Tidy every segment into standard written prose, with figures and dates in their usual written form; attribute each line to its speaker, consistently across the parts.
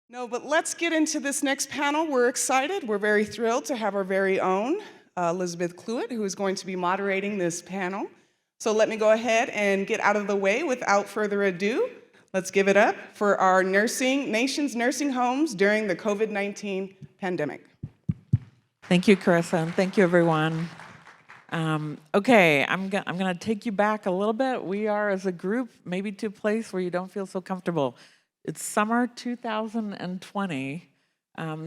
Speaker 1: No, but let's get into this next panel. We're excited. We're very thrilled to have our very own Elizabeth Cluett, who is going to be moderating this panel. So let me go ahead and get out of the way without further ado. Let's give it up for our nation's nursing homes during the COVID-19 pandemic.
Speaker 2: Thank you, Carissa, and thank you, everyone. Okay, I'm gonna take you back a little bit. We are, as a group, maybe to a place where you don't feel so comfortable. It's summer 2020,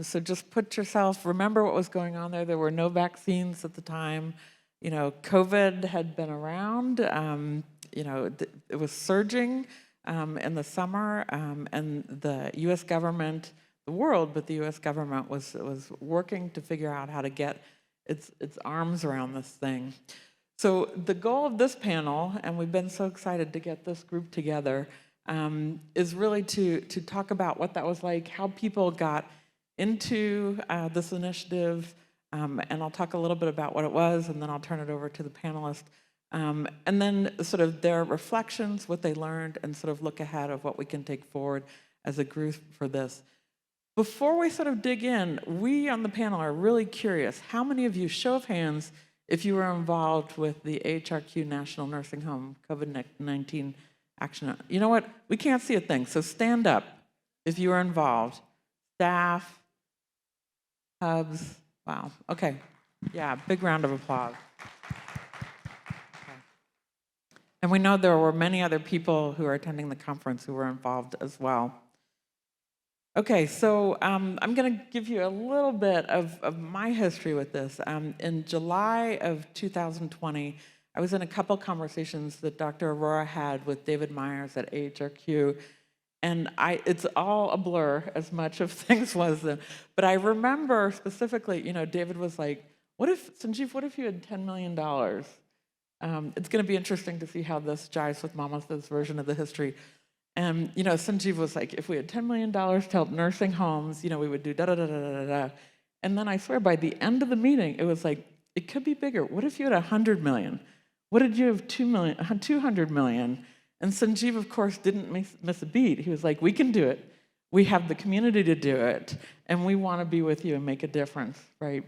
Speaker 2: so just put yourself, remember what was going on there. There were no vaccines at the time. You know, COVID had been around. You know, it was surging in the summer, and the U.S. government, the world, but the U.S. government was working to figure out how to get its arms around this thing. So the goal of this panel, and we've been so excited to get this group together, is really to talk about what that was like, how people got into this initiative, and I'll talk a little bit about what it was, and then I'll turn it over to the panelists, and then sort of their reflections, what they learned, and sort of look ahead of what we can take forward as a group for this. Before we sort of dig in, we on the panel are really curious. How many of you, show of hands, if you were involved with the AHRQ National Nursing Home COVID-19 action? You know what? We can't see a thing, so stand up if you were involved. Staff, hubs, wow, okay. Yeah, big round of applause. Okay. And we know there were many other people who are attending the conference who were involved as well. Okay, so I'm going to give you a little bit of my history with this. In July of 2020, I was in a couple conversations that Dr. Aurora had with David Myers at AHRQ, and it's all a blur, as much of things was then. But I remember specifically, you know, David was like, Sanjeev, what if you had $10 million? It's going to be interesting to see how this jives with Mamatha's version of the history. And, you know, Sanjeev was like, if we had $10 million to help nursing homes, you know, we would do da-da-da-da-da-da. And then I swear by the end of the meeting, it was like, it could be bigger. What if you had 100 million? What did you have 200 million? And Sanjeev, of course, didn't miss a beat. He was like, we can do it. We have the community to do it. And we want to be with you and make a difference, right?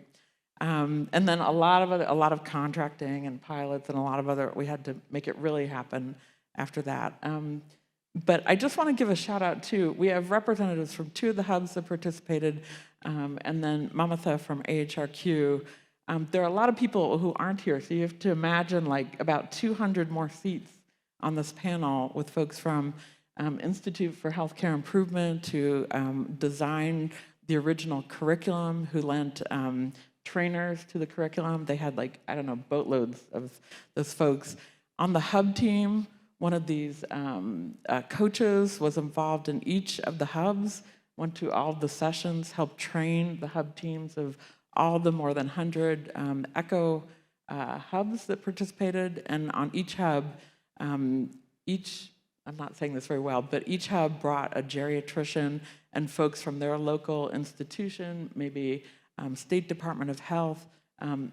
Speaker 2: And then a lot of contracting and pilots and a lot of other, we had to make it really happen after that. But I just want to give a shout out too. We have representatives from 2 of the hubs that participated, and then Mamatha from AHRQ. There are a lot of people who aren't here, so you have to imagine like about 200 more seats on this panel with folks from Institute for Healthcare Improvement who designed the original curriculum, who lent trainers to the curriculum. They had like, I don't know, boatloads of those folks. On the hub team, one of these coaches was involved in each of the hubs, went to all of the sessions, helped train the hub teams of all the more than 100 ECHO hubs that participated. And on each hub, I'm not saying this very well, but each hub brought a geriatrician and folks from their local institution, maybe State Department of Health,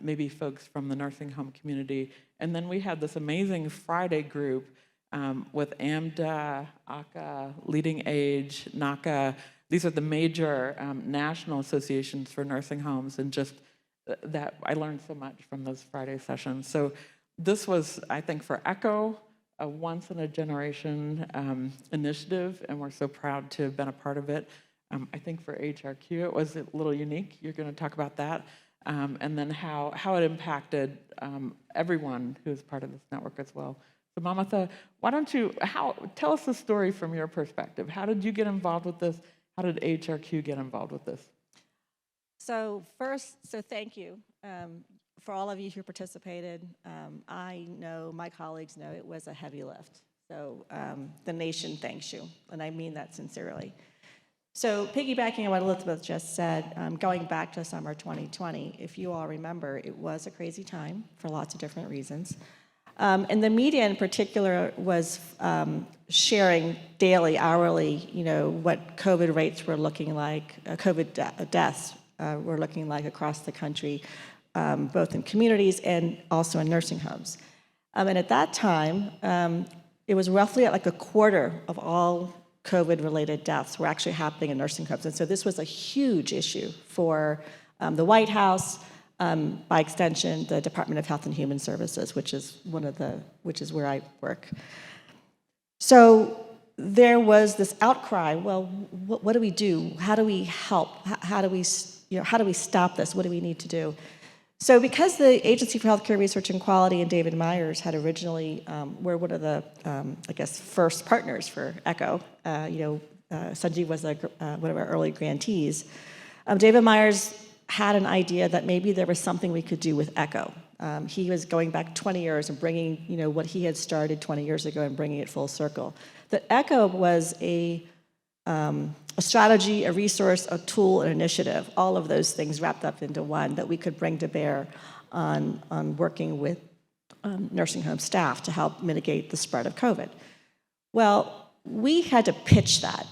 Speaker 2: maybe folks from the nursing home community. And then we had this amazing Friday group with AMDA, ACA, Leading Age, NACA. These are the major national associations for nursing homes, and just that I learned so much from those Friday sessions. So this was, I think, for ECHO, a once-in-a-generation initiative, and we're so proud to have been a part of it. I think for HRQ, it was a little unique. You're going to talk about that, and then how it impacted everyone who's part of this network as well. So Mamatha, why don't you tell us the story from your perspective? How did you get involved with this? How did HRQ get involved with this?
Speaker 3: So thank you for all of you who participated. I know, my colleagues know, it was a heavy lift. So the nation thanks you, and I mean that sincerely. So piggybacking on what Elizabeth just said, going back to summer 2020, if you all remember, it was a crazy time for lots of different reasons. And the media in particular was sharing daily, hourly, you know, what COVID rates were looking like, COVID deaths were looking like across the country, both in communities and also in nursing homes. And at that time, it was roughly at like a quarter of all COVID-related deaths were actually happening in nursing homes. And so this was a huge issue for the White House, by extension, the Department of Health and Human Services, which is where I work. So there was this outcry. Well, what do we do? How do we help? How do we stop this? What do we need to do? So because the Agency for Healthcare Research and Quality and David Myers had originally were one of the first partners for ECHO. Sanjeev was one of our early grantees. David Myers had an idea that maybe there was something we could do with ECHO. He was going back 20 years and bringing what he had started 20 years ago and bringing it full circle. That ECHO was a strategy, a resource, a tool, an initiative, all of those things wrapped up into one that we could bring to bear on working with nursing home staff to help mitigate the spread of COVID. Well, we had to pitch that.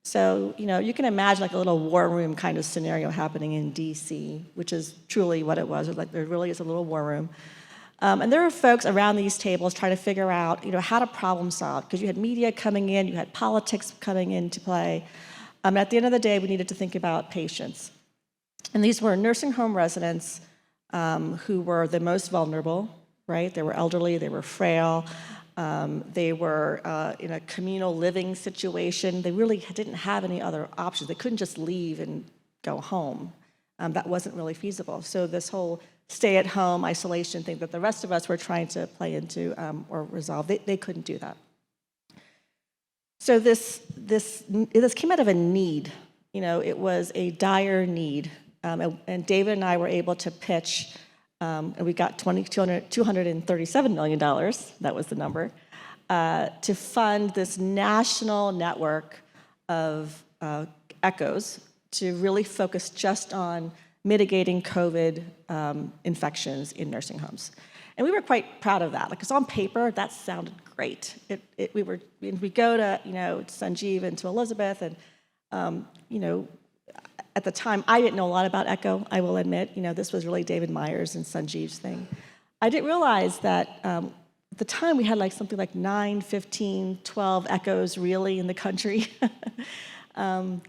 Speaker 3: So, you can imagine like a little war room kind of scenario happening in DC, which is truly what it was. Like there really is a little war room. And there were folks around these tables trying to figure out, how to problem solve, because you had media coming in, you had politics coming into play. At the end of the day, we needed to think about patients. And these were nursing home residents who were the most vulnerable, right? They were elderly, they were frail, they were in a communal living situation. They really didn't have any other options. They couldn't just leave and go home. That wasn't really feasible. So this whole stay-at-home isolation thing that the rest of us were trying to play into or resolve, they couldn't do that. So this came out of a need. It was a dire need. And David and I were able to pitch, and we got $237 million, that was the number, to fund this national network of ECHOs to really focus just on mitigating COVID infections in nursing homes. And we were quite proud of that. Because on paper, that sounded great. We go to Sanjeev and to Elizabeth, and at the time I didn't know a lot about ECHO. I will admit, this was really David Myers and Sanjeev's thing. I didn't realize that at the time we had like something like 9, 15, 12 ECHOs really in the country, and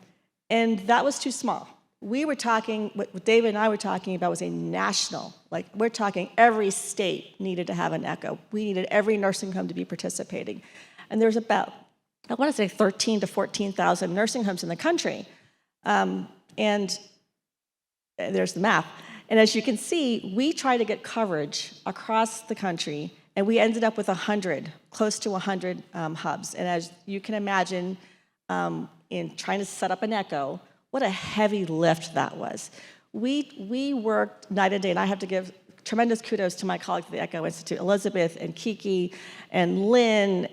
Speaker 3: that was too small. We were talking, what David and I were talking about was a national, we're talking every state needed to have an ECHO. We needed every nursing home to be participating. And there's about, I want to say 13 to 14,000 nursing homes in the country. And there's the math. And as you can see, we tried to get coverage across the country, and we ended up with close to 100 hubs. And as you can imagine, in trying to set up an ECHO, what a heavy lift that was. We worked night and day, and I have to give tremendous kudos to my colleagues at the ECHO Institute, Elizabeth and Kiki and Lynn.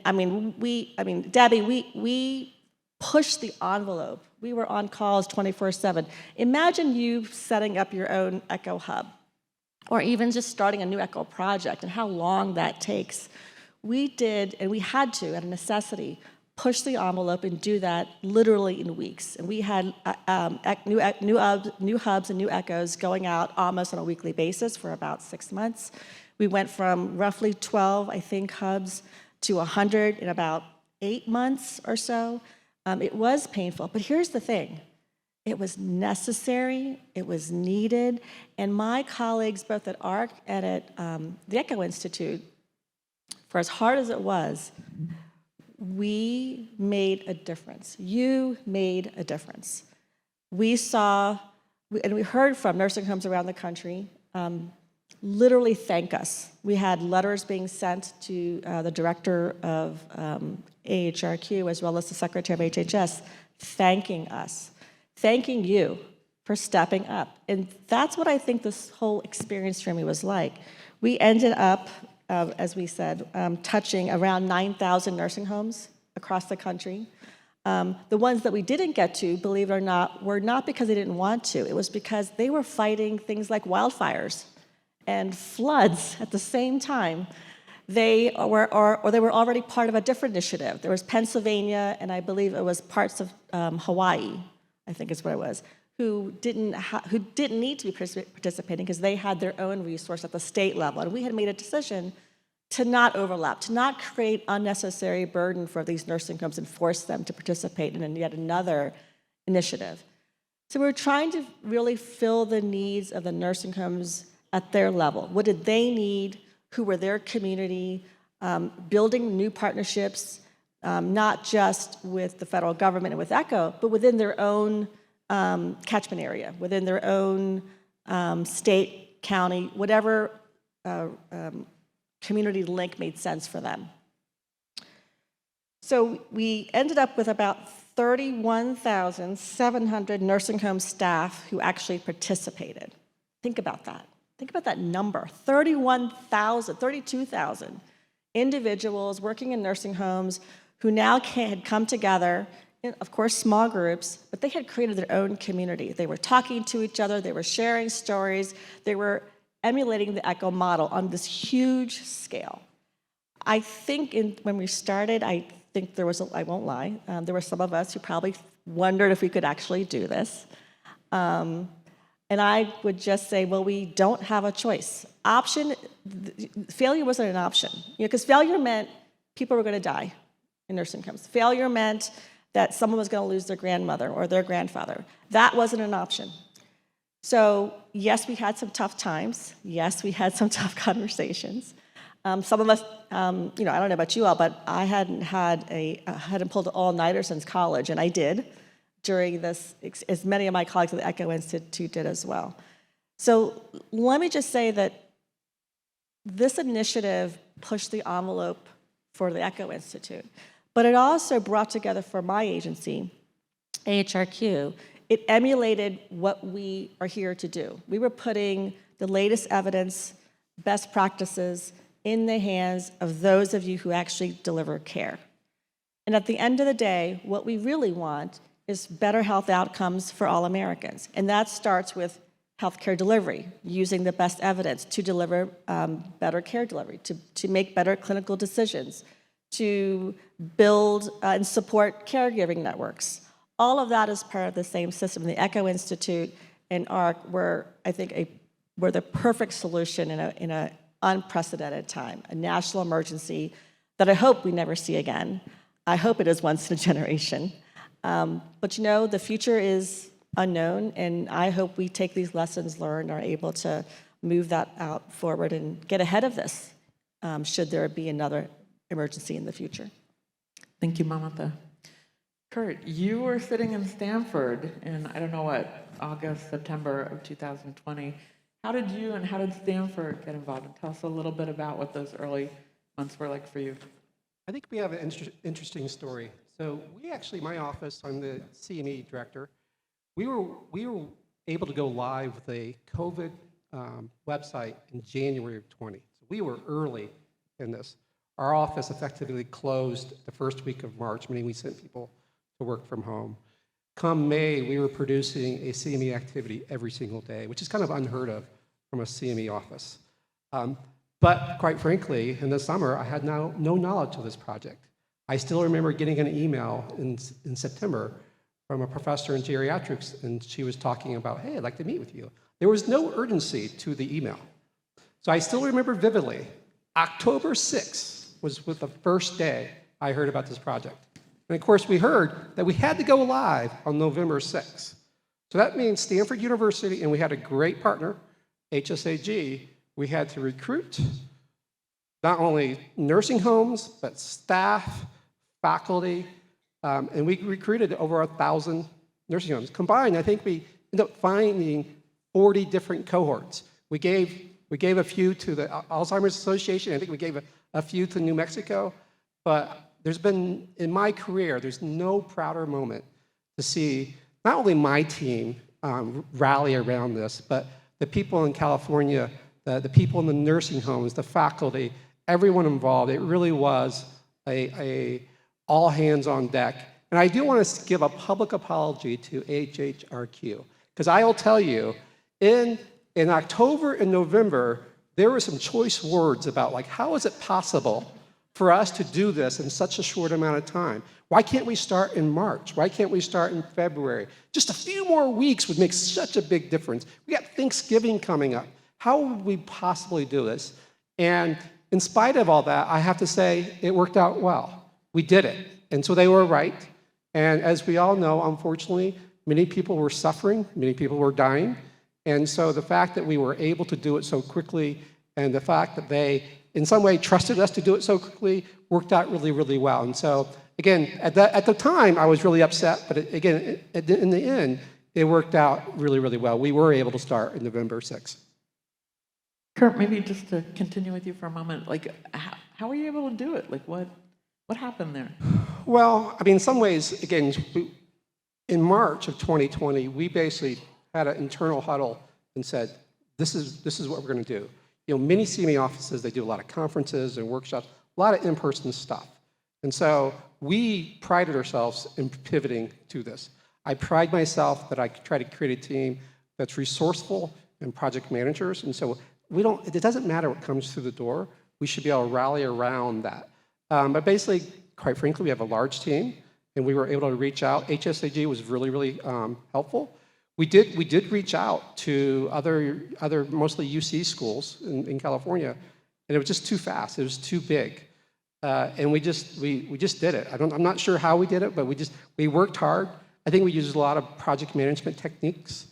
Speaker 3: Debbie, we pushed the envelope. We were on calls 24/7. Imagine you setting up your own ECHO hub, or even just starting a new ECHO project and how long that takes. We did, and we had to, at a necessity, push the envelope and do that literally in weeks. And we had new hubs and new ECHOs going out almost on a weekly basis for about 6 months. We went from roughly 12, I think, hubs to 100 in about 8 months or so. It was painful, but here's the thing. It was necessary, it was needed, and my colleagues, both at ARC and at the ECHO Institute, for as hard as it was, we made a difference. You made a difference. We saw, and we heard from nursing homes around the country literally thank us. We had letters being sent to the director of AHRQ as well as the secretary of HHS thanking us, thanking you for stepping up. And that's what I think this whole experience for me was like. We ended up, as we said, touching around 9,000 nursing homes across the country. The ones that we didn't get to, believe it or not, were not because they didn't want to. It was because they were fighting things like wildfires and floods at the same time. They were already part of a different initiative. There was Pennsylvania, and I believe it was parts of Hawaii, I think is what it was, who didn't need to be participating because they had their own resource at the state level. And we had made a decision to not overlap, to not create unnecessary burden for these nursing homes and force them to participate in yet another initiative. So we're trying to really fill the needs of the nursing homes at their level. What did they need? Who were their community? Building new partnerships, not just with the federal government and with ECHO, but within their own catchment area, within their own state, county, whatever community link made sense for them. So we ended up with about 31,700 nursing home staff who actually participated. Think about that. Think about that number, 32,000 individuals working in nursing homes who now had come together, in, of course, small groups, but they had created their own community. They were talking to each other, they were sharing stories, they were emulating the ECHO model on this huge scale. I think when we started, I think there was, I won't lie, there were some of us who probably wondered if we could actually do this. And I would just say, well, we don't have a choice. Failure wasn't an option, because failure meant people were going to die in nursing homes. Failure meant that someone was going to lose their grandmother or their grandfather. That wasn't an option. So yes, we had some tough times. Yes, we had some tough conversations. Some of us, I don't know about you all, but I hadn't pulled an all-nighter since college, and I did during this, as many of my colleagues at the ECHO Institute did as well. So let me just say that this initiative pushed the envelope for the ECHO Institute, but it also brought together for my agency, AHRQ, it emulated what we are here to do. We were putting the latest evidence, best practices in the hands of those of you who actually deliver care. And at the end of the day, what we really want is better health outcomes for all Americans. And that starts with healthcare delivery, using the best evidence to deliver better care delivery, to make better clinical decisions, to build and support caregiving networks. All of that is part of the same system. The ECHO Institute and ARC were, I think, were the perfect solution in an unprecedented time, a national emergency that I hope we never see again. I hope it is once in a generation. But the future is unknown, and I hope we take these lessons learned and are able to move that out forward and get ahead of this, should there be another emergency in the future.
Speaker 2: Thank you, Mamata. Kurt, you were sitting in Stanford in, I don't know what, August, September of 2020. How did you and how did Stanford get involved? And tell us a little bit about what those early months were like for you.
Speaker 4: I think we have an interesting story. So we actually, my office, I'm the CME director, we were able to go live with a COVID website in January of 20. So we were early in this. Our office effectively closed the first week of March, meaning we sent people to work from home. Come May, we were producing a CME activity every single day, which is kind of unheard of from a CME office. But quite frankly, in the summer, I had no knowledge of this project. I still remember getting an email in September from a professor in geriatrics, and she was talking about, hey, I'd like to meet with you. There was no urgency to the email. So I still remember vividly, October 6th was the first day I heard about this project. And of course, we heard that we had to go live on November 6th. So that means Stanford University, and we had a great partner, HSAG, we had to recruit not only nursing homes, but staff, faculty, and we recruited over 1,000 nursing homes. Combined, I think we ended up finding 40 different cohorts. We gave a few to the Alzheimer's Association. I think we gave a few to New Mexico. But there's been, in my career, there's no prouder moment to see not only my team rally around this, but the people in California, the people in the nursing homes, the faculty, everyone involved. It really was a all hands on deck. And I do want to give a public apology to AHRQ, because I will tell you, in October and November, there were some choice words about, like, how is it possible for us to do this in such a short amount of time? Why can't we start in March? Why can't we start in February? Just a few more weeks would make such a big difference. We got Thanksgiving coming up. How would we possibly do this? And in spite of all that, I have to say it worked out well. We did it. And so they were right. And as we all know, unfortunately, many people were suffering, many people were dying. And so the fact that we were able to do it so quickly and the fact that they, in some way, trusted us to do it so quickly worked out really, really well. And so, again, at the time, I was really upset. But again, in the end, it worked out really, really well. We were able to start on November 6th.
Speaker 2: Kurt, maybe just to continue with you for a moment, like how were you able to do it? Like what happened there?
Speaker 4: Well, I mean, in some ways, again, in March of 2020, we basically had an internal huddle and said, this is what we're going to do. You know, many CME offices, they do a lot of conferences and workshops, a lot of in-person stuff. And so we prided ourselves in pivoting to this. I pride myself that I try to create a team that's resourceful and project managers. And so it doesn't matter what comes through the door. We should be able to rally around that. But basically, quite frankly, we have a large team, and we were able to reach out. HSAG was really, really helpful. We did reach out to other mostly UC schools in California, and it was just too fast. It was too big, and we just did it. I'm not sure how we did it, but we worked hard. I think we used a lot of project management techniques.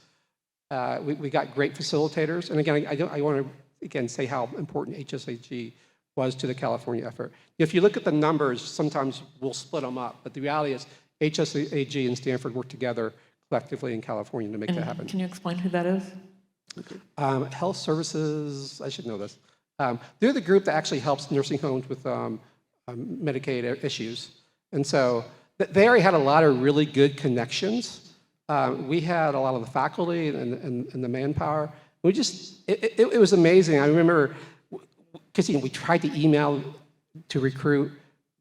Speaker 4: We got great facilitators, and again, I want to say how important HSAG was to the California effort. If you look at the numbers, sometimes we'll split them up, but the reality is HSAG and Stanford worked together collectively in California to make that happen.
Speaker 2: Can you explain who that is?
Speaker 4: Health Services, I should know this. They're the group that actually helps nursing homes with Medicaid issues. And so they already had a lot of really good connections. We had a lot of the faculty and the manpower. It was amazing. I remember, because we tried to email to recruit,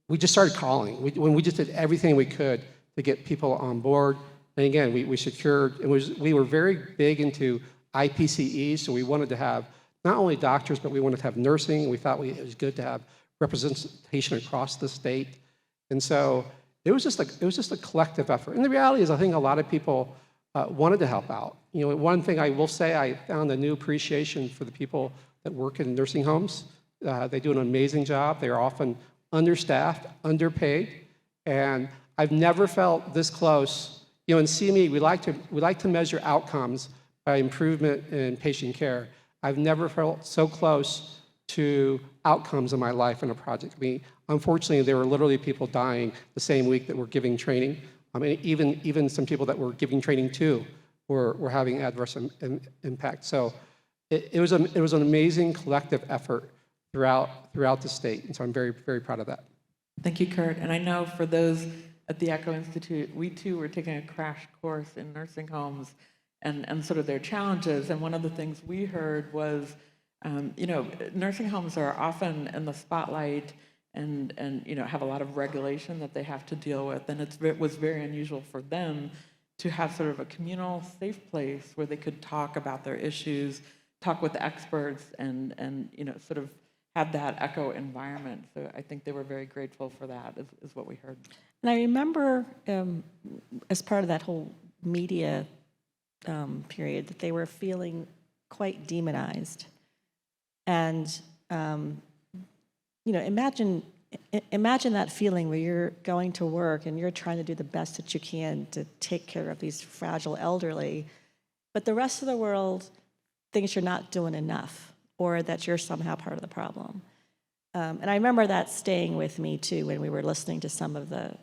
Speaker 4: we just started calling. We just did everything we could to get people on board. And again, we secured, we were very big into IPCE, so we wanted to have not only doctors, but we wanted to have nursing. We thought it was good to have representation across the state. And so it was just a collective effort. And the reality is, I think a lot of people wanted to help out. You know, one thing I will say, I found a new appreciation for the people that work in nursing homes. They do an amazing job. They are often understaffed, underpaid, and I've never felt this close. You know, in CME, we like to measure outcomes by improvement in patient care. I've never felt so close to outcomes in my life in a project. I mean, unfortunately, there were literally people dying the same week that we're giving training. I mean, even some people that we're giving training to were having adverse impact. So it was an amazing collective effort throughout the state, and so I'm very, very proud of that.
Speaker 2: Thank you, Kurt. And I know for those at the ECHO Institute, we too were taking a crash course in nursing homes and sort of their challenges. And one of the things we heard was, you know, nursing homes are often in the spotlight and you know, have a lot of regulation that they have to deal with. And it was very unusual for them to have sort of a communal, safe place where they could talk about their issues, talk with experts, and you know, sort of have that ECHO environment. So I think they were very grateful for that, is what we heard.
Speaker 3: And I remember, as part of that whole media period, that they were feeling quite demonized. And you know, imagine that feeling where you're going to work and you're trying to do the best that you can to take care of these fragile elderly, but the rest of the world thinks you're not doing enough, or that you're somehow part of the problem. And I remember that staying with me too when we were listening to some of the,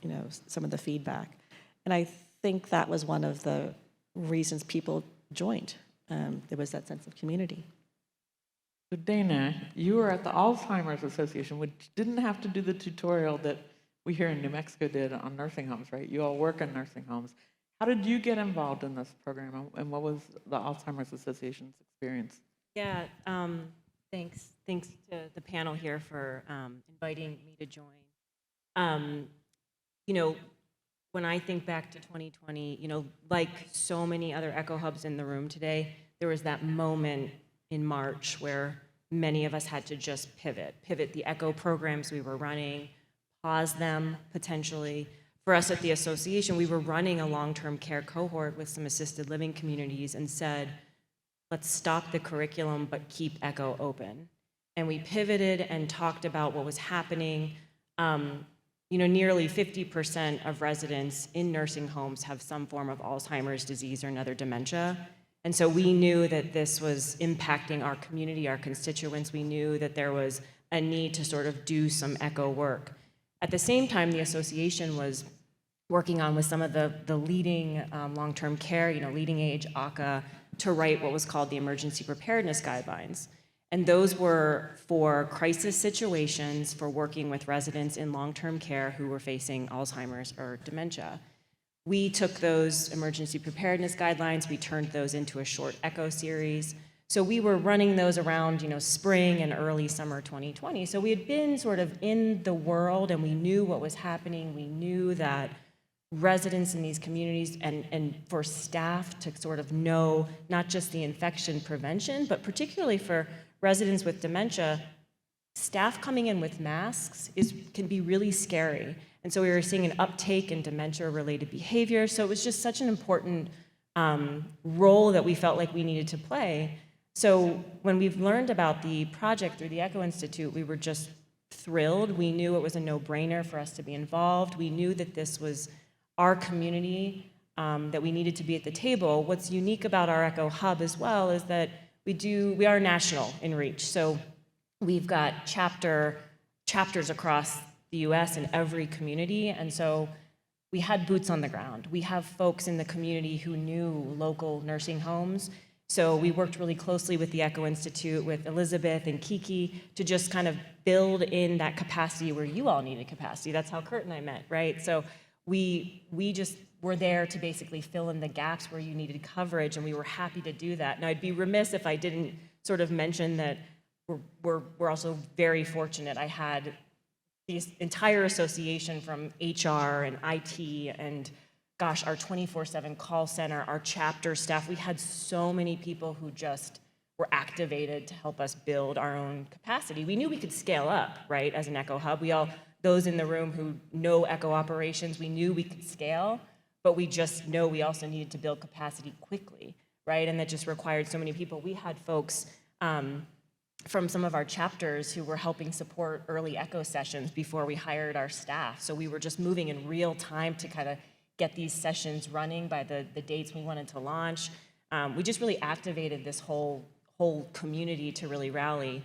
Speaker 3: you know, some of the feedback. And I think that was one of the reasons people joined. There was that sense of community.
Speaker 2: So Dana, you were at the Alzheimer's Association, which didn't have to do the tutorial that we here in New Mexico did on nursing homes, right? You all work in nursing homes. How did you get involved in this program, and what was the Alzheimer's Association's experience?
Speaker 5: Yeah, thanks to the panel here for inviting me to join. You know, when I think back to 2020, you know, like so many other ECHO hubs in the room today, there was that moment in March where many of us had to just pivot the ECHO programs we were running, pause them potentially. For us at the association, we were running a long-term care cohort with some assisted living communities and said, let's stop the curriculum but keep ECHO open. and we pivoted and talked about what was happening. Nearly 50% of residents in nursing homes have some form of Alzheimer's disease or another dementia. And so we knew that this was impacting our community, our constituents. We knew that there was a need to sort of do some echo work. At the same time, the association was working on with some of the leading long-term care, leading age ACA, to write what was called the emergency preparedness guidelines. And those were for crisis situations, for working with residents in long-term care who were facing Alzheimer's or dementia. We took those emergency preparedness guidelines, we turned those into a short echo series. So we were running those around, spring and early summer 2020. So we had been sort of in the world and we knew what was happening. We knew that residents in these communities and for staff to sort of know not just the infection prevention, but particularly for residents with dementia, staff coming in with masks can be really scary. And so we were seeing an uptake in dementia-related behavior. So it was just such an important role that we felt like we needed to play. So when we've learned about the project through the ECHO Institute, we were just thrilled. We knew it was a no-brainer for us to be involved. We knew that this was our community, that we needed to be at the table. What's unique about our ECHO Hub as well is that we are national in reach. So we've got chapters across the US in every community. And so we had boots on the ground. We have folks in the community who knew local nursing homes. So we worked really closely with the ECHO Institute, with Elizabeth and Kiki, to just kind of build in that capacity where you all needed capacity. That's how Kurt and I met, right? So we just were there to basically fill in the gaps where you needed coverage, and we were happy to do that. Now, I'd be remiss if I didn't sort of mention that we're also very fortunate. I had the entire association from HR and IT and, gosh, our 24/7 call center, our chapter staff. We had so many people who just were activated to help us build our own capacity. We knew we could scale up, right, as an ECHO Hub. Those in the room who know ECHO operations, we knew we could scale, but we just know we also needed to build capacity quickly, right? And that just required so many people. We had folks from some of our chapters who were helping support early ECHO sessions before we hired our staff. So we were just moving in real time to kind of get these sessions running by the dates we wanted to launch. We just really activated this whole community to really rally.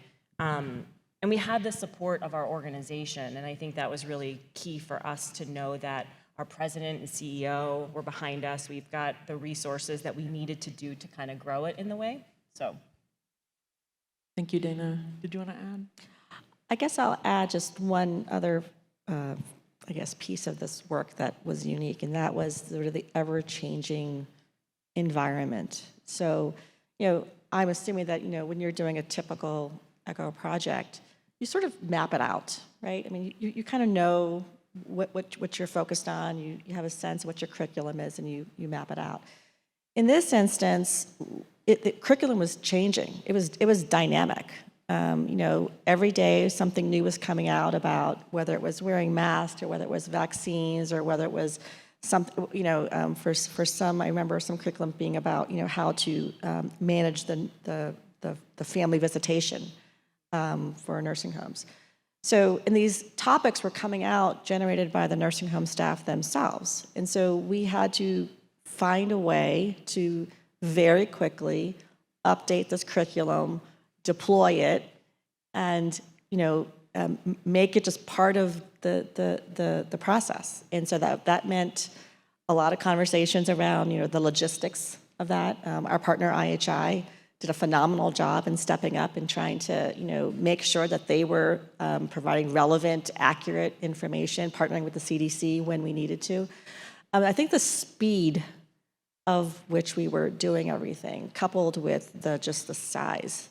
Speaker 5: And we had the support of our organization, and I think that was really key for us to know that our president and CEO were behind us. We've got the resources that we needed to do to kind of grow it in the way, so.
Speaker 2: Thank you, Dana. Did you want to add?
Speaker 3: I guess I'll add just one other, piece of this work that was unique, and that was sort of the ever-changing environment. So, I'm assuming that, when you're doing a typical ECHO project, you sort of map it out, right? I mean, you kind of know what you're focused on. You have a sense of what your curriculum is, and you map it out. In this instance, the curriculum was changing. It was dynamic. Every day something new was coming out about whether it was wearing masks or whether it was vaccines or whether it was something, for some, I remember some curriculum being about, how to manage the family visitation for nursing homes. So, and these topics were coming out generated by the nursing home staff themselves. And so we had to find a way to very quickly update this curriculum, deploy it, and make it just part of the process. And so that meant a lot of conversations around the logistics of that. Our partner IHI did a phenomenal job in stepping up and trying to make sure that they were providing relevant, accurate information, partnering with the CDC when we needed to. I think the speed of which we were doing everything, coupled with just the size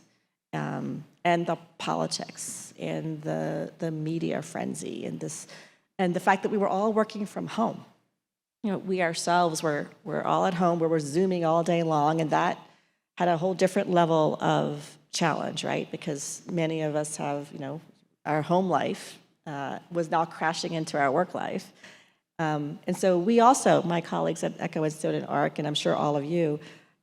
Speaker 3: and the politics and the media frenzy and the fact that we were all working from home. We ourselves were all at home, where we're Zooming all day long, and that had a whole different level of challenge, right? Because many of us have, our home life was now crashing into our work life. And so we also, my colleagues at ECHO Institute and ARC, and I'm sure all of you,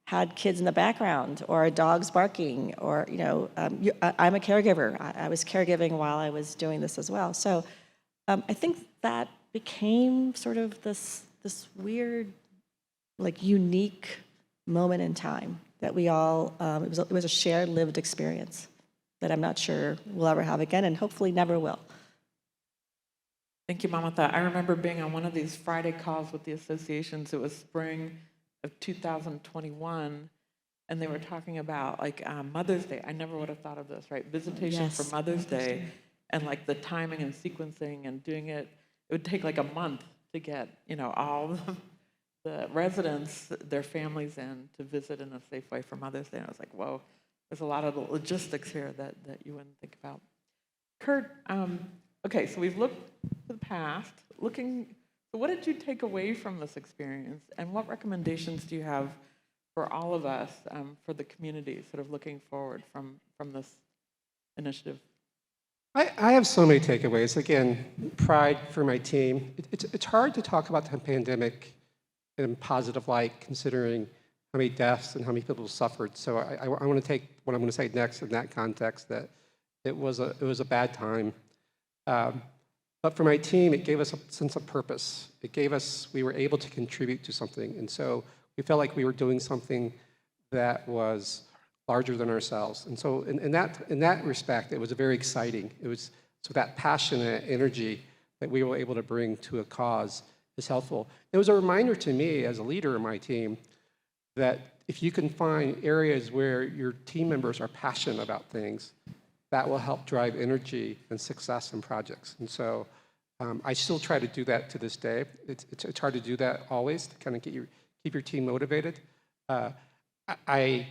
Speaker 3: had kids in the background or dogs barking or, I'm a caregiver. I was caregiving while I was doing this as well. So I think that became sort of this weird, like unique moment in time that we all, it was a shared lived experience that I'm not sure we'll ever have again and hopefully never will.
Speaker 2: Thank you, Mamata. I remember being on one of these Friday calls with the associations. It was spring of 2021, and they were talking about like Mother's Day. I never would have thought of this, right? Visitation
Speaker 3: Yes,
Speaker 2: for Mother's Day, and like the timing and sequencing and doing it. It would take like a month to get, all the residents, their families in to visit in a safe way for Mother's Day. And I was like, whoa, there's a lot of the logistics here that you wouldn't think about. Kurt, okay, so we've looked to the past. So what did you take away from this experience, and what recommendations do you have for all of us, for the community, sort of looking forward from this initiative?
Speaker 4: I have so many takeaways. Again, pride for my team. It's hard to talk about the pandemic in positive light, considering how many deaths and how many people suffered. So I want to take what I'm going to say next in that context, that it was a bad time. But for my team, it gave us a sense of purpose. We were able to contribute to something. And so we felt like we were doing something that was larger than ourselves. And so in that respect, it was very exciting. It was so that passion and energy that we were able to bring to a cause is helpful. It was a reminder to me as a leader of my team that if you can find areas where your team members are passionate about things, that will help drive energy and success in projects. And so I still try to do that to this day. It's hard to do that always, to kind of keep your team motivated. I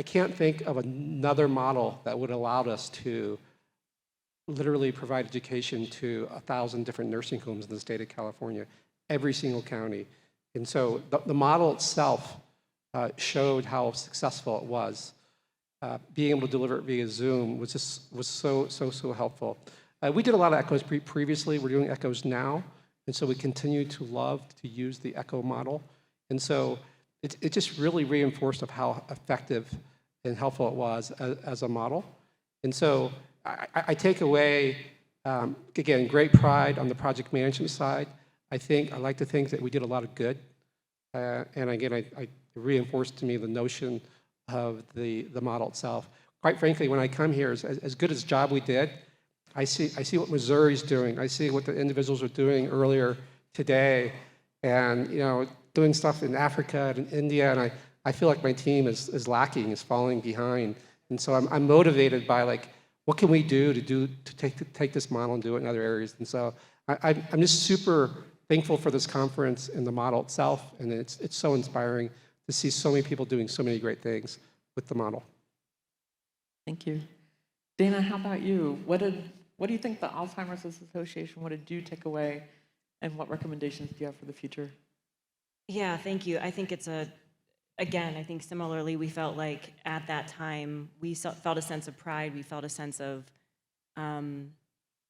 Speaker 4: can't think of another model that would allow us to literally provide education to 1,000 different nursing homes in the state of California, every single county. And so the model itself showed how successful it was. Being able to deliver it via Zoom was so helpful. We did a lot of echoes previously. We're doing echoes now, and so we continue to love to use the echo model. And so it just really reinforced of how effective and helpful it was as a model. And so I take away, again, great pride on the project management side. I like to think that we did a lot of good. And again, it reinforced to me the notion of the model itself. Quite frankly, when I come here, as good as job we did, I see what Missouri's doing. I see what the individuals are doing earlier today, and doing stuff in Africa and in India, and I feel like my team is lacking, is falling behind. And so I'm motivated by like, what can we do to take this model and do it in other areas? And so I'm just super thankful for this conference and the model itself, and it's so inspiring to see so many people doing so many great things with the model.
Speaker 2: Thank you. Dana, how about you? What do you think the Alzheimer's Association, what did you take away, and what recommendations do you have for the future?
Speaker 5: Yeah, thank you. I think I think similarly, we felt like at that time, we felt a sense of pride, we felt a sense of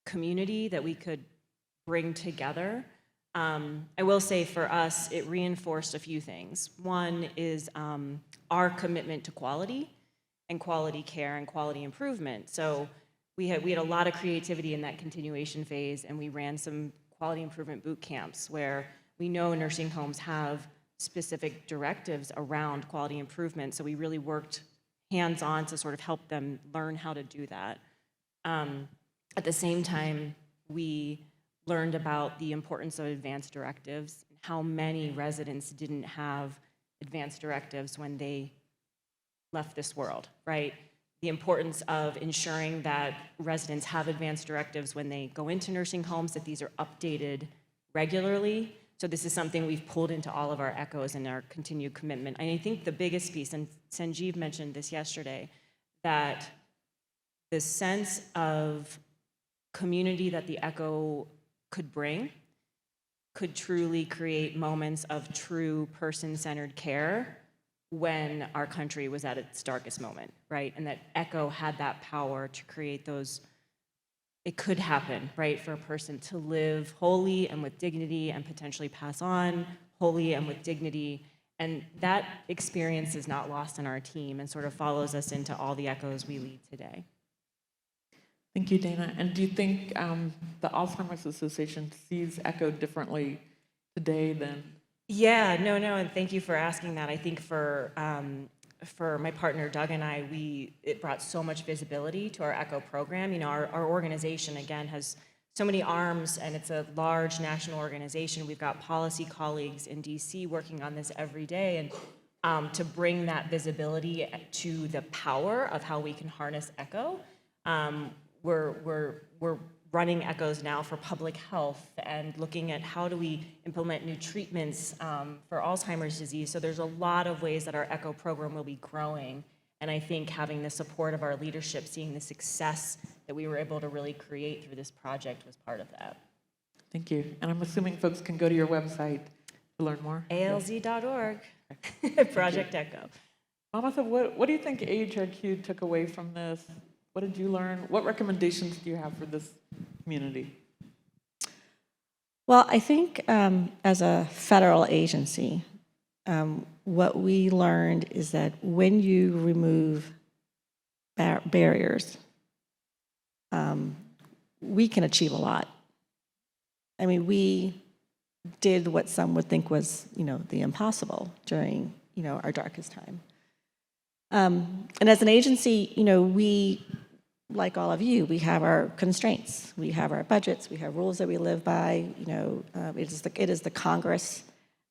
Speaker 5: community that we could bring together. I will say for us, it reinforced a few things. One is our commitment to quality and quality care and quality improvement. So we had a lot of creativity in that continuation phase, and we ran some quality improvement boot camps where we know nursing homes have specific directives around quality improvement, so we really worked hands-on to sort of help them learn how to do that. At the same time, we learned about the importance of advanced directives, how many residents didn't have advanced directives when they left this world, right? The importance of ensuring that residents have advanced directives when they go into nursing homes, that these are updated regularly. So this is something we've pulled into all of our echoes and our continued commitment. And I think the biggest piece, and Sanjeev mentioned this yesterday, that the sense of community that the echo could bring could truly create moments of true person-centered care when our country was at its darkest moment, right? And that echo had that power to create those, it could happen, right, for a person to live wholly and with dignity and potentially pass on wholly and with dignity And that experience is not lost on our team and sort of follows us into all the echoes we lead today.
Speaker 2: Thank you, Dana. And do you think the Alzheimer's Association sees ECHO differently today than?
Speaker 5: Yeah, no, and thank you for asking that. I think for my partner Doug and I, it brought so much visibility to our ECHO program. You know, our organization, again, has so many arms, and it's a large national organization. We've got policy colleagues in DC working on this every day, and to bring that visibility to the power of how we can harness ECHO, we're running echoes now for public health and looking at how do we implement new treatments for Alzheimer's disease. So there's a lot of ways that our ECHO program will be growing. And I think having the support of our leadership, seeing the success that we were able to really create through this project was part of that.
Speaker 2: Thank you. And I'm assuming folks can go to your website to learn more.
Speaker 5: alz.org, Project ECHO.
Speaker 2: Mamatha, what do you think AHRQ took away from this? What did you learn? What recommendations do you have for this community?
Speaker 3: Well, I think as a federal agency, what we learned is that when you remove barriers, we can achieve a lot. I mean, we did what some would think was, the impossible during, our darkest time. And as an agency, we, like all of you, we have our constraints. We have our budgets. We have rules that we live by. It is the Congress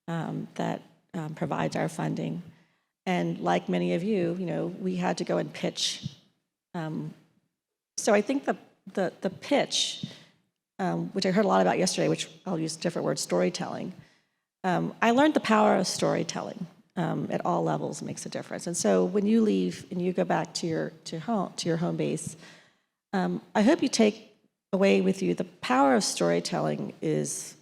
Speaker 3: that provides our funding. And like many of you, we had to go and pitch. So I think the pitch, which I heard a lot about yesterday, which I'll use a different word, storytelling. I learned the power of storytelling at all levels makes a difference. And so when you leave and you go back to your home base, I hope you take away with you the power of storytelling is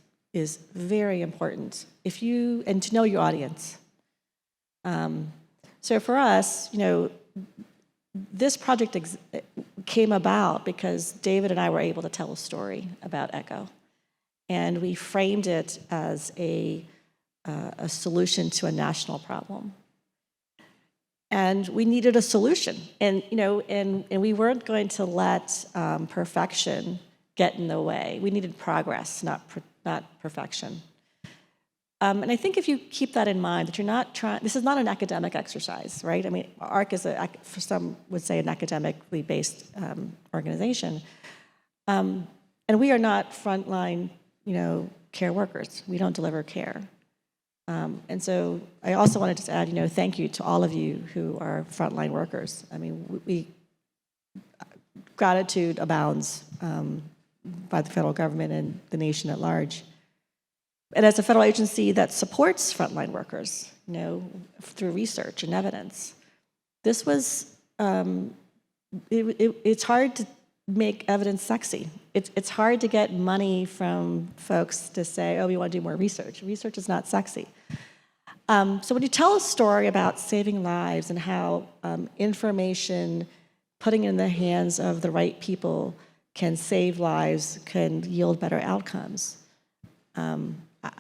Speaker 3: very important. And to know your audience. So for us, this project came about because David and I were able to tell a story about ECHO, and we framed it as a solution to a national problem. And we needed a solution, and we weren't going to let perfection get in the way. We needed progress, not perfection. And I think if you keep that in mind, that you're not trying, this is not an academic exercise, right? I mean, ARC is, for some would say, an academically based organization. And we are not frontline, care workers. We don't deliver care. And so I also wanted to add, thank you to all of you who are frontline workers. I mean, gratitude abounds by the federal government and the nation at large. And as a federal agency that supports frontline workers, through research and evidence, this was, it's hard to make evidence sexy. It's hard to get money from folks to say, oh, we want to do more research. Research is not sexy. So when you tell a story about saving lives and how information, putting it in the hands of the right people can save lives, can yield better outcomes,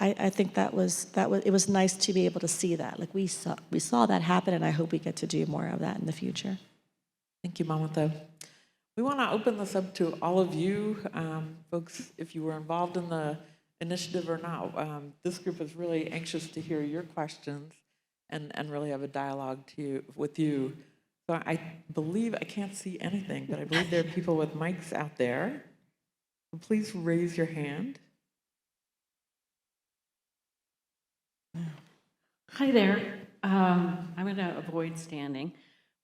Speaker 3: I think it was nice to be able to see that. Like we saw that happen, and I hope we get to do more of that in the future.
Speaker 2: Thank you, Mamatha. We want to open this up to all of you, folks, if you were involved in the initiative or not. This group is really anxious to hear your questions and really have a dialogue with you. So I believe, I can't see anything, but I believe there are people with mics out there. So please raise your hand.
Speaker 6: Hi there. I'm going to avoid standing,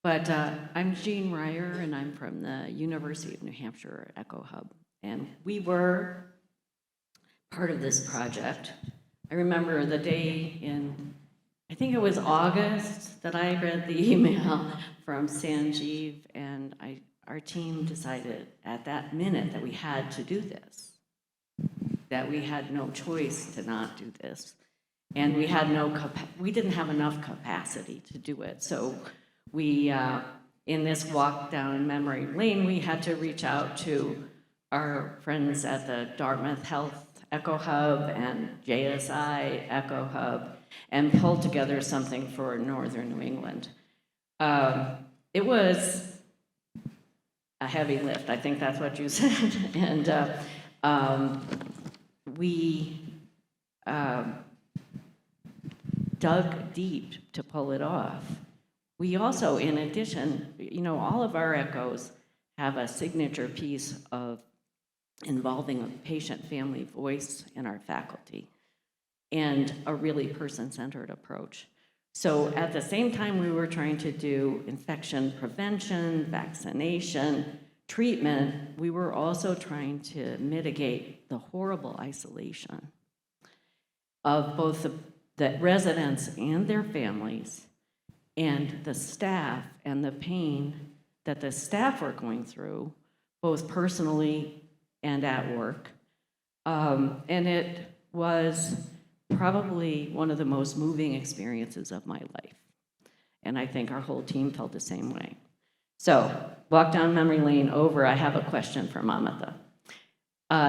Speaker 6: but I'm Jean Ryer, and I'm from the University of New Hampshire ECHO Hub. And we were part of this project. I remember the day in, I think it was August, that I read the email from Sanjeev, and our team decided at that minute that we had to do this, that we had no choice to not do this. And we had we didn't have enough capacity to do it. So we, in this walk down memory lane, we had to reach out to our friends at the Dartmouth Health ECHO Hub and JSI ECHO Hub. and pull together something for northern New England. It was a heavy lift. I think that's what you said. And we dug deep to pull it off. We also, in addition, all of our echoes have a signature piece of involving a patient-family voice in our faculty and a really person-centered approach. So at the same time we were trying to do infection prevention, vaccination, treatment, we were also trying to mitigate the horrible isolation of both the residents and their families and the staff and the pain that the staff were going through, both personally and at work. And it was probably one of the most moving experiences of my life. And I think our whole team felt the same way. So, walk down memory lane over, I have a question for Mamatha.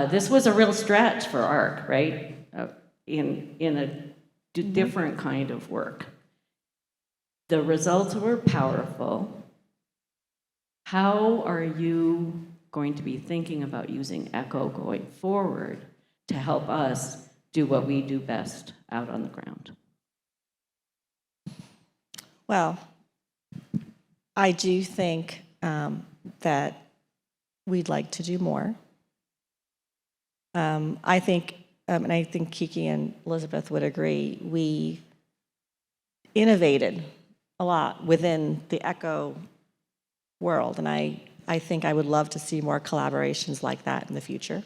Speaker 6: This was a real stretch for ARC, right? In a different kind of work. The results were powerful. How are you going to be thinking about using ECHO going forward to help us do what we do best out on the ground?
Speaker 3: Well, I do think that we'd like to do more. I think, and I think Kiki and Elizabeth would agree, we innovated a lot within the ECHO world, and I think I would love to see more collaborations like that in the future.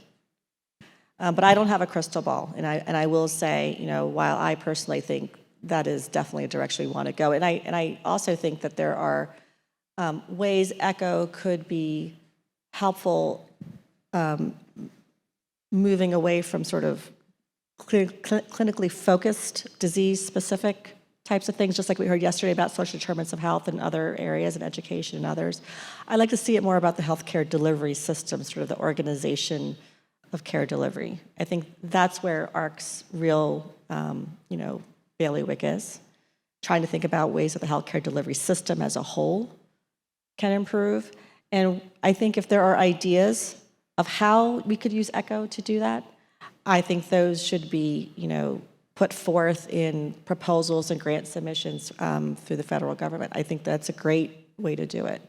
Speaker 3: But I don't have a crystal ball, and I will say, while I personally think that is definitely a direction we want to go, and I also think that there are ways ECHO could be helpful, moving away from sort of clinically focused, disease-specific types of things, just like we heard yesterday about social determinants of health and other areas and education and others. I like to see it more about the healthcare delivery system, sort of the organization of care delivery. I think that's where ARC's real, bailiwick is, trying to think about ways that the healthcare delivery system as a whole can improve. And I think if there are ideas of how we could use ECHO to do that, I think those should be, put forth in proposals and grant submissions through the federal government. I think that's a great way to do it.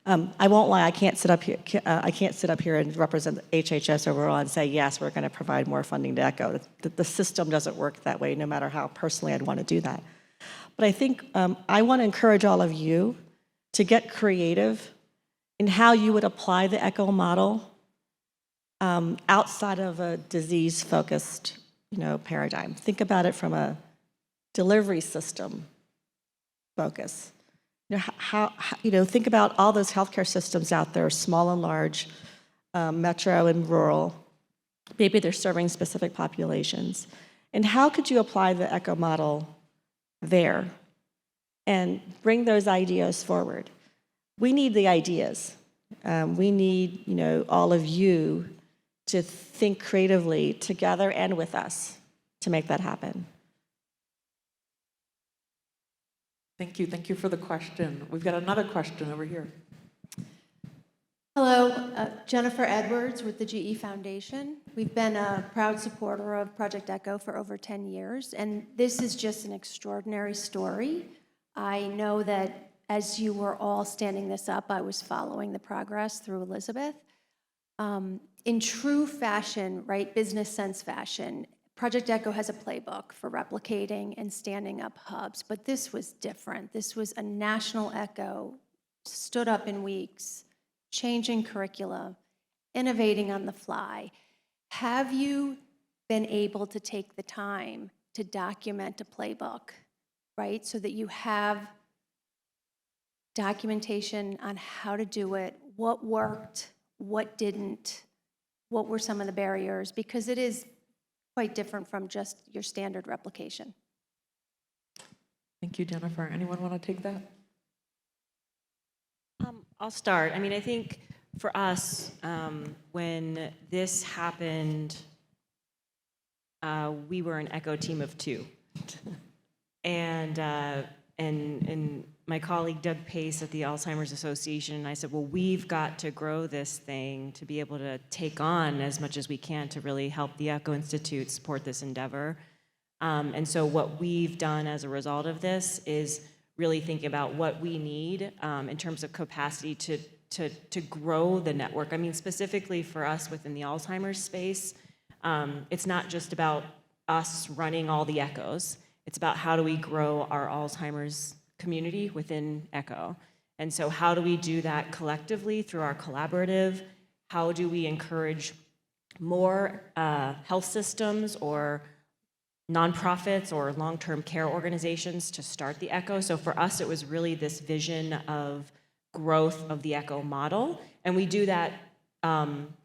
Speaker 3: I won't lie, I can't sit up here and represent HHS overall and say, yes, we're going to provide more funding to ECHO. The system doesn't work that way, no matter how personally I'd want to do that. But I think I want to encourage all of you to get creative in how you would apply the ECHO model outside of a disease-focused paradigm. Think about it from a delivery system focus. Think about all those healthcare systems out there, small and large, metro and rural. Maybe they're serving specific populations. And how could you apply the ECHO model there and bring those ideas forward? We need the ideas. We need, all of you to think creatively together and with us to make that happen.
Speaker 2: Thank you. Thank you for the question. We've got another question over here.
Speaker 7: Hello, Jennifer Edwards with the GE Foundation. We've been a proud supporter of Project ECHO for over 10 years, and this is just an extraordinary story. I know that as you were all standing this up, I was following the progress through Elizabeth. In true fashion, right, business sense fashion, Project ECHO has a playbook for replicating and standing up hubs, but this was different. This was a national ECHO, stood up in weeks, changing curricula, innovating on the fly. Have you been able to take the time to document a playbook, right, so that you have documentation on how to do it, what worked, what didn't, what were some of the barriers, because it is quite different from just your standard replication.
Speaker 2: Thank you, Jennifer. Anyone want to take that?
Speaker 5: I'll start. I think for us, when this happened, we were an ECHO team of 2. and my colleague Doug Pace at the Alzheimer's Association and I said, well, we've got to grow this thing to be able to take on as much as we can to really help the ECHO Institute support this endeavor. And so what we've done as a result of this is really think about what we need in terms of capacity to grow the network. I mean, specifically for us within the Alzheimer's space, it's not just about us running all the ECHOs. It's about how do we grow our Alzheimer's community within ECHO. And so how do we do that collectively through our collaborative? How do we encourage more health systems or nonprofits or long-term care organizations to start the ECHO? So for us, it was really this vision of growth of the ECHO model. And we do that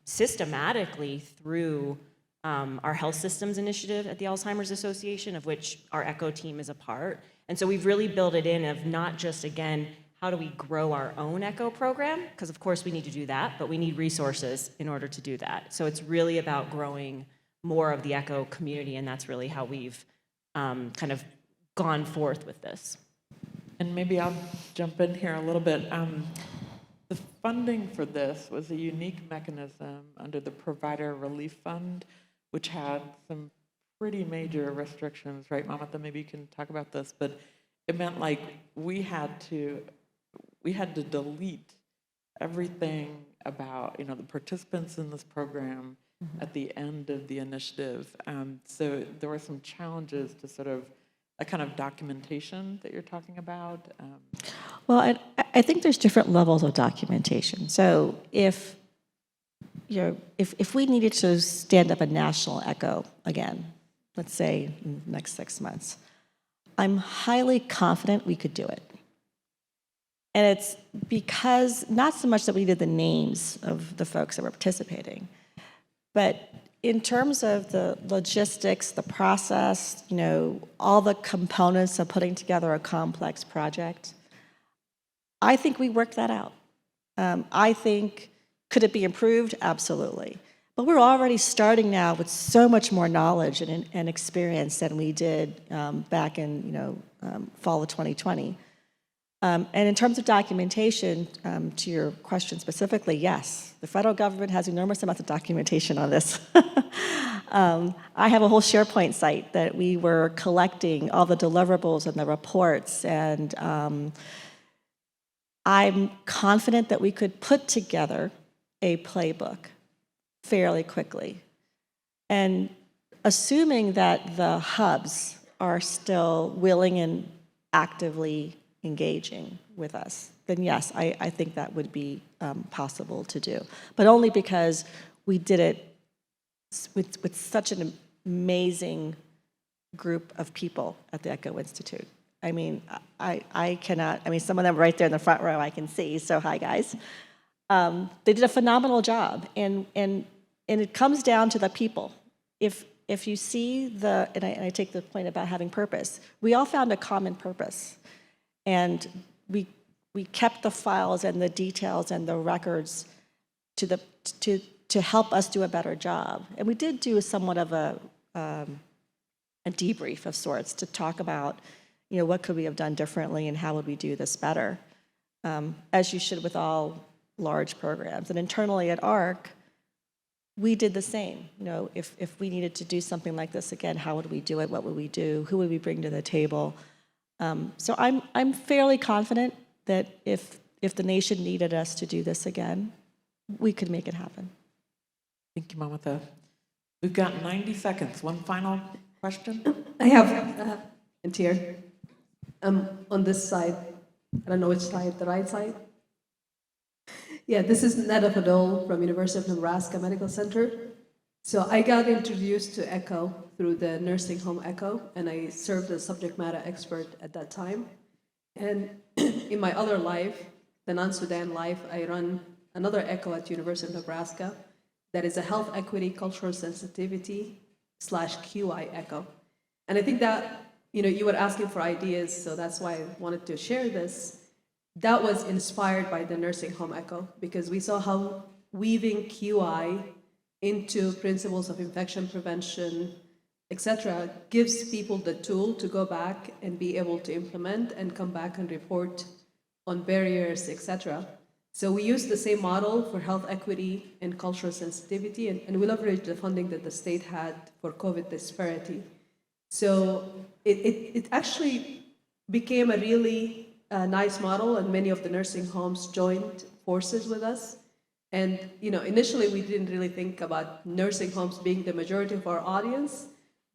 Speaker 5: systematically through our health systems initiative at the Alzheimer's Association, of which our ECHO team is a part. And so we've really built it in of not just, again, how do we grow our own ECHO program? Because of course we need to do that, but we need resources in order to do that. So it's really about growing more of the ECHO community, and that's really how we've kind of gone forth with this.
Speaker 2: And maybe I'll jump in here a little bit. The funding for this was a unique mechanism under the Provider Relief Fund, which had some pretty major restrictions, right, Mamatha? Maybe you can talk about this, but it meant like we had to delete everything about, the participants in this program at the end of the initiative. So there were some challenges to sort of that kind of documentation that you're talking about.
Speaker 3: Well, I think there's different levels of documentation. So if we needed to stand up a national ECHO again, let's say in the next 6 months, I'm highly confident we could do it. And it's because, not so much that we needed the names of the folks that were participating, but in terms of the logistics, the process, all the components of putting together a complex project, I think we worked that out. I think, could it be improved? Absolutely. But we're already starting now with so much more knowledge and experience than we did back in, fall of 2020. And in terms of documentation, to your question specifically, yes, the federal government has enormous amounts of documentation on this. I have a whole SharePoint site that we were collecting all the deliverables and the reports, and I'm confident that we could put together a playbook fairly quickly. And assuming that the hubs are still willing and actively engaging with us, then yes, I think that would be possible to do. But only because we did it with such an amazing group of people at the ECHO Institute. I mean, I cannot, some of them right there in the front row I can see, so hi guys. They did a phenomenal job, and it comes down to the people. If you see and I take the point about having purpose, we all found a common purpose. And we kept the files and the details and the records to help us do a better job. And we did do somewhat of a debrief of sorts to talk about, what could we have done differently and how would we do this better, as you should with all large programs. And internally at ARC, we did the same. If we needed to do something like this again, how would we do it? What would we do? Who would we bring to the table? So I'm fairly confident that if the nation needed us to do this again, we could make it happen.
Speaker 2: Thank you, Mamatha. We've got 90 seconds. One final question.
Speaker 8: I have and here on this side. I don't know which side, the right side. Yeah, this is Neda Fadol from University of Nebraska Medical Center. So I got introduced to ECHO through the nursing home ECHO, and I served as subject matter expert at that time. And in my other life, the non-Sudan life, I run another ECHO at University of Nebraska that is a health equity cultural sensitivity /QI ECHO. And I think that, you were asking for ideas, so that's why I wanted to share this. That was inspired by the nursing home ECHO, because we saw how weaving QI into principles of infection prevention, etc., gives people the tool to go back and be able to implement and come back and report on barriers, etc. So we use the same model for health equity and cultural sensitivity, and we leverage the funding that the state had for COVID disparity. So it actually became a really nice model, and many of the nursing homes joined forces with us. And initially we didn't really think about nursing homes being the majority of our audience,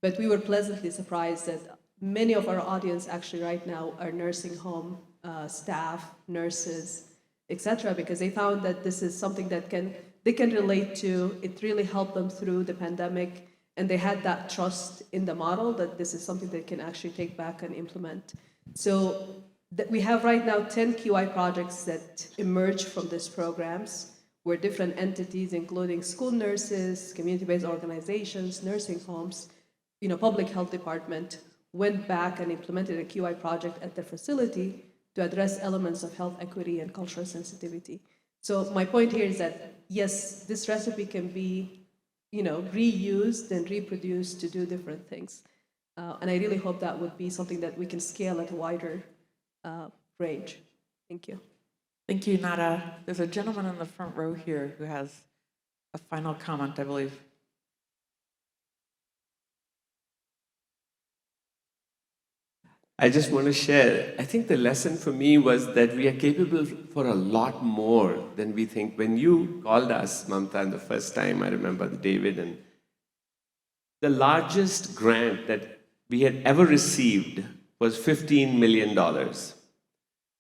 Speaker 8: but we were pleasantly surprised that many of our audience actually right now are nursing home staff, nurses, etc., because they found that this is something that they can relate to. It really helped them through the pandemic, and they had that trust in the model that this is something they can actually take back and implement. So we have right now 10 QI projects that emerge from these programs, where different entities, including school nurses, community-based organizations, nursing homes, public health department, went back and implemented a QI project at their facility to address elements of health equity and cultural sensitivity. So my point here is that, yes, this recipe can be, reused and reproduced to do different things. And I really hope that would be something that we can scale at a wider range. Thank you.
Speaker 2: Thank you, Nada. There's a gentleman in the front row here who has a final comment, I believe.
Speaker 9: I just want to share, I think the lesson for me was that we are capable for a lot more than we think. When you called us, Mamta, the first time, I remember David, and the largest grant that we had ever received was $15 million.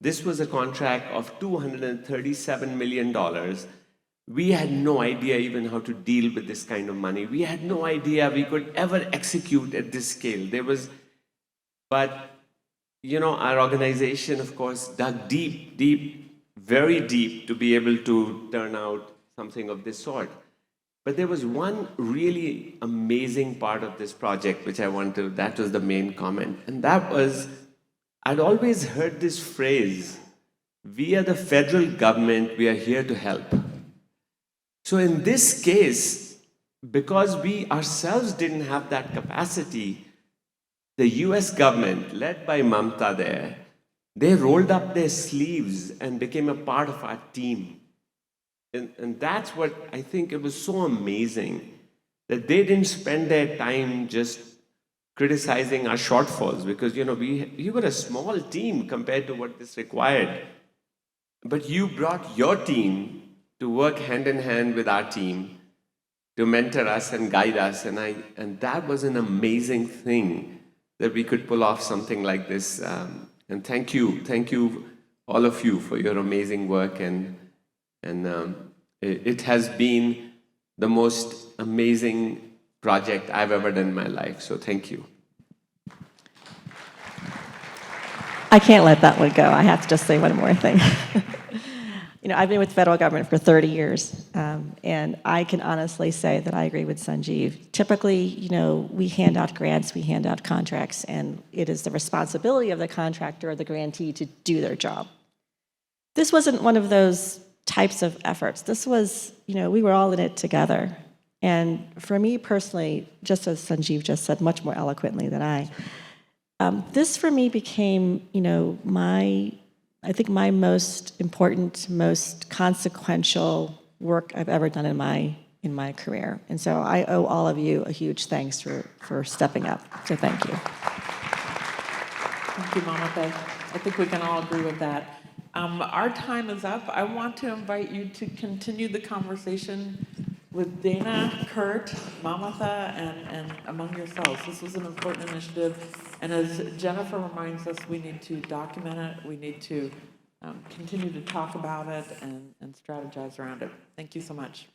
Speaker 9: This was a contract of $237 million. We had no idea even how to deal with this kind of money. We had no idea we could ever execute at this scale. But our organization, of course, dug deep, very deep to be able to turn out something of this sort. But there was one really amazing part of this project, which that was the main comment. And that was, I'd always heard this phrase, we are the federal government, we are here to help. So in this case, because we ourselves didn't have that capacity, the US government, led by Mamta there, they rolled up their sleeves and became a part of our team. And that's what I think it was so amazing, that they didn't spend their time just criticizing our shortfalls, because we were a small team compared to what this required. But you brought your team to work hand in hand with our team to mentor us and guide us, and that was an amazing thing, that we could pull off something like this. And thank you, all of you, for your amazing work. And it has been the most amazing project I've ever done in my life. So thank you.
Speaker 3: I can't let that one go. I have to just say one more thing. I've been with the federal government for 30 years, and I can honestly say that I agree with Sanjeev. Typically, we hand out grants, we hand out contracts, and it is the responsibility of the contractor or the grantee to do their job. This wasn't one of those types of efforts. This was, we were all in it together. And for me personally, just as Sanjeev just said much more eloquently than I, this for me became, I think my most important, most consequential work I've ever done in my career. And so I owe all of you a huge thanks for stepping up. So thank you.
Speaker 2: Thank you, Mamata. I think we can all agree with that. Our time is up. I want to invite you to continue the conversation with Dana, Kurt, Mamata, and among yourselves. This was an important initiative, and as Jennifer reminds us, we need to document it, we need to continue to talk about it and strategize around it. Thank you so much.